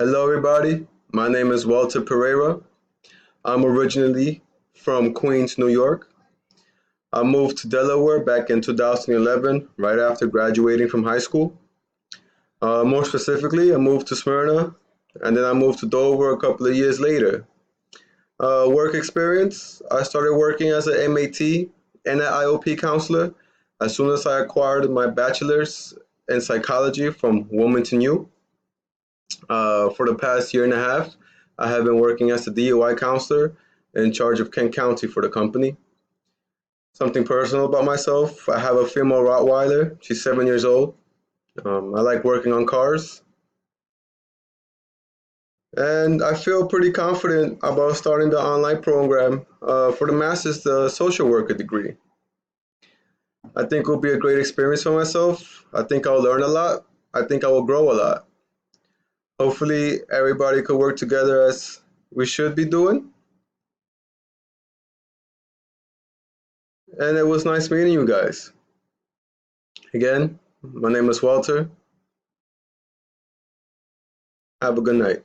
Hello, everybody. My name is Walter Pereira. I'm originally from Queens, New York. I moved to Delaware back in 2011, right after graduating from high school. More specifically, I moved to Smyrna, and then I moved to Dover a couple of years later. Work experience, I started working as an MAT and an IOP counselor as soon as I acquired my bachelor's in psychology from Wilmington U. For the past year and a half, I have been working as a DUI counselor in charge of Kent County for the company. Something personal about myself, I have a female Rottweiler. She's 7 years old. I like working on cars, and I feel pretty confident about starting the online program for the master's, the social worker degree. I think it will be a great experience for myself. I think I'll learn a lot. I think I will grow a lot. Hopefully, everybody could work together as we should be doing. And it was nice meeting you guys. Again, my name is Walter. Have a good night.